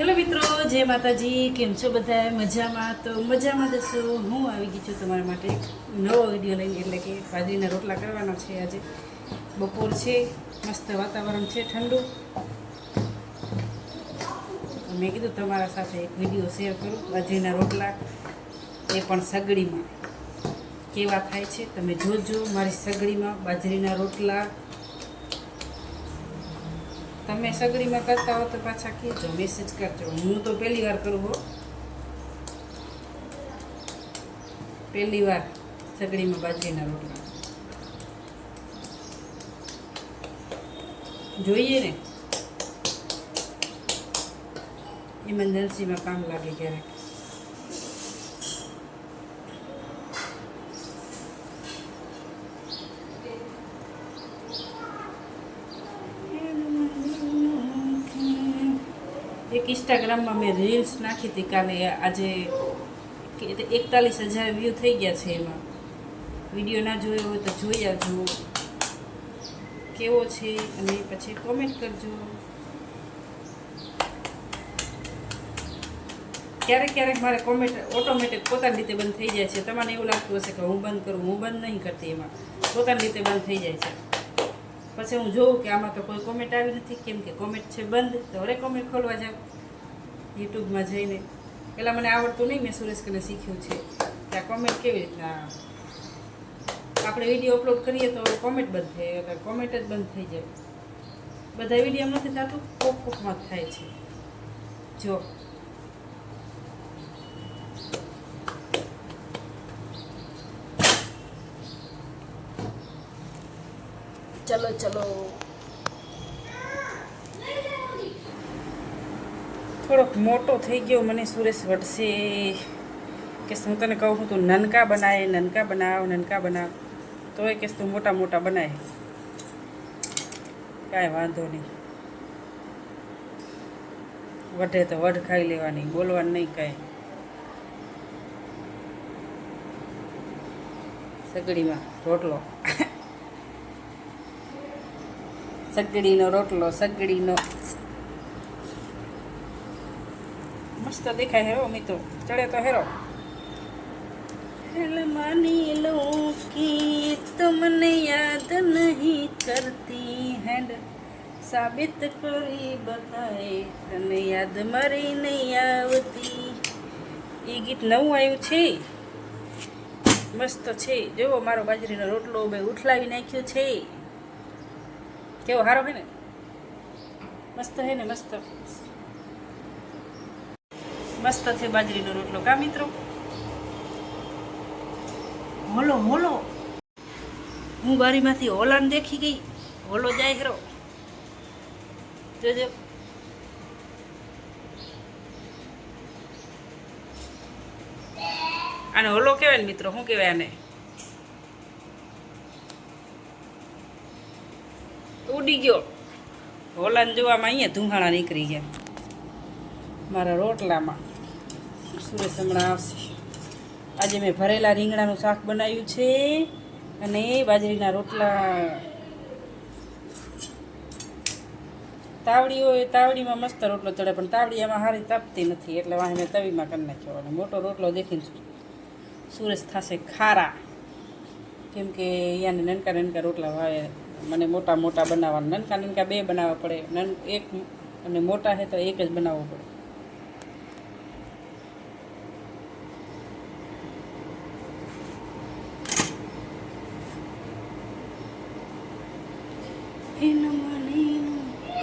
Hello મિત્રો, જય માતાજી. કેમ છો બધા? મજામાં? તો મજામાં જશો. હું આવી ગઈ છું તમારા માટે એક નવો વિડીયો લઈને, એટલે કે બાજરીના રોટલા કરવાના છે. આજે બપોર છે, મસ્ત વાતાવરણ છે, ઠંડુ. મેં કીધું તમારા સાથે એક વિડીયો શેર કરું. બાજરીના રોટલા, એ પણ સગડીમાં કેવા થાય છે તમે જોજો. મારી સગડીમાં બાજરીના રોટલા તમે સગડીમાં કરતા હો તો પાછા કહેજો, મેસેજ કરજો. હું તો પહેલી વાર કરું હો, પહેલી વાર સગડીમાં બાજરીના રોટલા. જોઈએ ને, ઇમરજન્સીમાં કામ લાગે ક્યારેક. એક ઇન્સ્ટાગ્રામમાં મેં રીલ્સ નાખી હતી કાલે. આજે 41,000 વ્યૂ થઈ ગયા છે. એમાં વિડીયો ના જોયો હોય તો જોઈ આવજો કેવો છે, અને પછી કોમેન્ટ કરજો. ક્યારેક ક્યારેક મારે કોમેન્ટ ઓટોમેટિક પોતાની રીતે બંધ થઈ જાય છે. તમને એવું લાગતું હશે કે હું બંધ કરું, હું બંધ નહીં કરતી. એમાં પોતાની રીતે બંધ થઈ જાય છે. પછી હું જોઉં કે આમાં તો કોઈ કોમેન્ટ આવી નથી, કેમ કે કોમેન્ટ છે બંધ. તો હવે કોમેન્ટ ખોલવા જાવ યુટ્યુબમાં જઈને. પહેલાં મને આવડતું નહીં, મેં સુરેશને શીખ્યું છે કે આ કોમેન્ટ કેવી રીતના આપણે વિડીયો અપલોડ કરીએ તો કોમેન્ટ બંધ થાય, એટલે કોમેન્ટ જ બંધ થઈ જાય. બધા વિડીયો નથી થતું, કોકમાં જ થાય છે. જો ચલો ચલો, થોડોક મોટો થઈ ગયો. મને સુરેશ વટશે કે હું તને કહું છું તું નનકા બનાય, નનકા બનાવ, નનકા બનાવ. તો એ કહેશ તું મોટા મોટા બનાય. કાંઈ વાંધો નહીં, વઢે તો વઢ ખાઈ લેવાની, બોલવાનું નહીં કાંઈ. સગડીમાં રોટલો, સગડીનો રોટલો, સગડીનો મસ્ત દેખાય. હેરો મિત્રો, ચડે તો હેરો. હેલ માની લો કે તમને યાદ નહીં કરતી, હેન્ડ સાબિત કરી બતાએ તને યાદ મારી નહીં આવતી. એ ગીત નવું આવ્યું છે, મસ્ત છે. જુઓ મારો બાજરીનો રોટલો મેં ઉઠલાવી નાખ્યો છે. કેવો સારો હે ને, મસ્ત હે ને, મસ્ત મસ્ત છે બાજરીનો રોટલો. કા મિત્રો? હોલો હોલો, હું બારીમાંથી હોલાને દેખી ગઈ. હોલો જાય હેરો, જોજો. આને હોલો કહેવાય ને મિત્રો, શું કહેવાય આને? ઉડી ગયો. હોલાને જોવામાં અહીંયા ધુમાડા નીકળી ગયા મારા રોટલામાં. સુરેશ હમણાં આવશે. આજે મેં ભરેલા રીંગણાનું શાક બનાવ્યું છે, અને બાજરીના રોટલા. તાવડી હોય, તાવડીમાં મસ્ત રોટલો ચડે, પણ તાવડી આમાં સારી તાપતી નથી, એટલે વાહ મેં તવીમાં કરી નાખ્યો. અને મોટો રોટલો દેખીને સુરેશ થશે ખારા, કેમ કે અહીંયાને નનકા નનકા રોટલા ભાવે. મને મોટા મોટા બનાવવાના, નનકા નનકા બે બનાવવા પડે. એક અને મોટા છે તો એક જ બનાવવો પડે.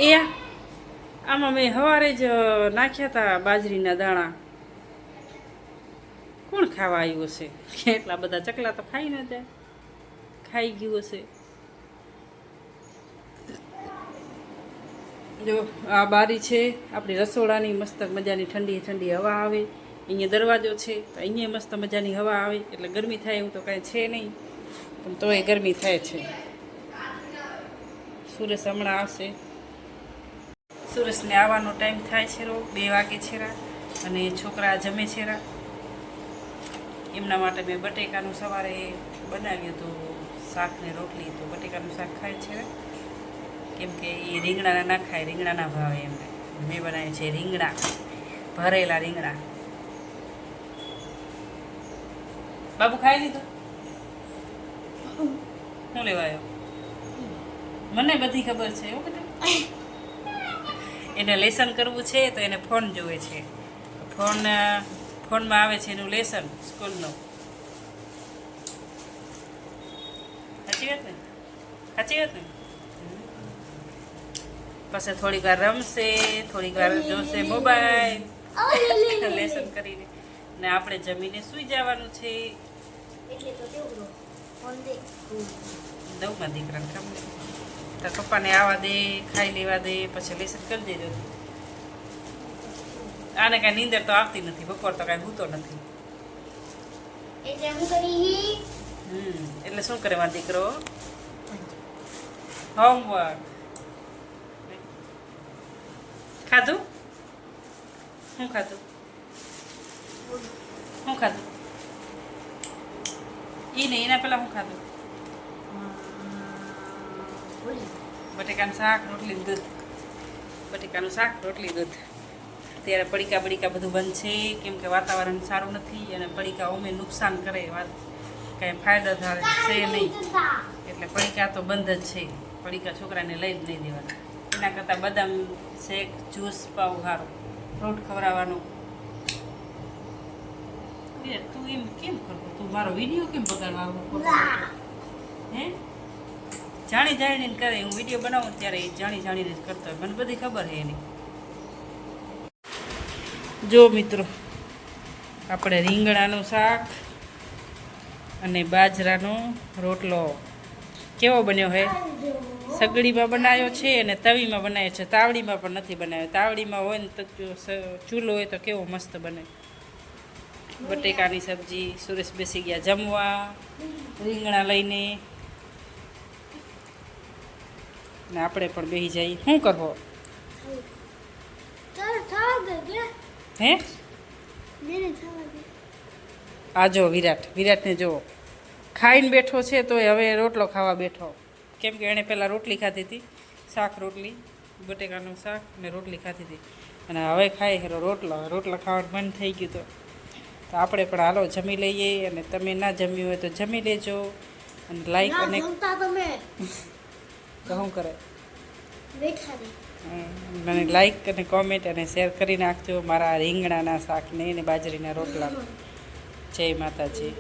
એ આમાં મેં સવારે જ નાખ્યા હતા બાજરીના દાણા. કોણ ખાવા આવ્યું હશે? એટલા બધા ચકલા તો ખાઈ ન જાય, ખાઈ ગયું હશે. જો આ બારી છે આપણી રસોડાની, મસ્ત મજાની ઠંડી ઠંડી હવા આવે. અહીંયા દરવાજો છે તો અહીંયા મસ્ત મજાની હવા આવે, એટલે ગરમી થાય એવું તો કાંઈ છે નહીં, પણ તોય ગરમી થાય છે. સુરેશ હમણાં આવશે. સુરેશને આવવાનો ટાઈમ થાય છે, 2 વાગે છે, અને છોકરા જમે છે. એમના માટે મેં બટેકાનું સવારે બનાવ્યું હતું શાક ને રોટલી. તો બટેકાનું શાક ખાય છે, કેમ કે એ રીંગણાના ના ખાય, રીંગણા ના ભાવે એમને. મેં બનાવ્યા છે રીંગણા, ભરેલા રીંગણા. બાબુ ખાઈ લીધું? શું લેવા આવ્યો? મને બધી ખબર છે એવું બેટા. એને લેસન કરવું છે તો એને ફોન જોવે છે. ફોનમાં આવે છે એનું લેસન સ્કૂલનું. સાચી વાત ને? સાચી વાત ને? પછી થોડીક વાર રમશે, થોડીક વાર જોશે મોબાઈલ લેસન કરીને, ને આપણે જમીને સૂઈ જવાનું છે. દઉં માં દીકરાને કામ તાર પપ્પાને આવવા દે, ખાઈ લેવા દે, પછી લેસન કરી દેજો. આને કાંઈ નીંદર તો આવતી નથી, બપોર તો કાંઈ હૂતો નથી. એટલે શું કરે મારો દીકરો? હોમવર્ક. ખાધું? શું ખાધું? શું ખાધું? એના પેલા શું ખાધું? બટેકાનું શાક, રોટલી, દૂધ. બટેકાનું શાક, રોટલી, દૂધ. અત્યારે પડીકા બડીકા બધું બંધ છે, કેમ કે વાતાવરણ સારું નથી અને પડીકા ઓમે નુકસાન કરે, કાંઈ ફાયદો થાય છે નહીં, એટલે પડીકા તો બંધ જ છે. પડીકા છોકરાને લઈ જ નહીં દેવાના. એના કરતાં બદામ શેક, જ્યુસ પાવું સારું, ફ્રૂટ ખવડાવવાનું. તું એમ કેમ કરતો? તું મારો વિડીયો કેમ બગાડવા? હે, જાણી જાણીને કરે. હું વિડીયો બનાવું ત્યારે એ જાણી જાણીને જ કરતો હોય, મને બધી ખબર છે એની. જો મિત્રો, આપણે રીંગણાનું શાક અને બાજરાનો રોટલો કેવો બન્યો છે? સગડીમાં બનાવ્યો છે અને તવીમાં બનાવ્યો છે, તાવડીમાં પણ નથી બનાવ્યો. તાવડીમાં હોય ને તો ચૂલો હોય તો કેવો મસ્ત બને. બટેકાની સબ્જી. સુરેશ બેસી ગયા જમવા રીંગણા લઈને, ને આપણે પણ બેસી જઈએ. શું કરવો? હે, આ જો વિરાટને જુઓ, ખાઈને બેઠો છે તો હવે રોટલો ખાવા બેઠો. કેમ કે એણે પહેલાં રોટલી ખાધી હતી, શાક રોટલી, બટેકાનું શાક ને રોટલી ખાધી હતી, અને હવે ખાય હેરો રોટલા ખાવાનું મન થઈ ગયું. તો આપણે પણ હાલો જમી લઈએ, અને તમે ના જમ્યું હોય તો જમી લેજો. અને લાઈક અને તો શું કરે, મને લાઈક અને કોમેન્ટ અને શેર કરી નાખજો મારા રીંગણાના શાકને અને બાજરીના રોટલા. જય માતાજી.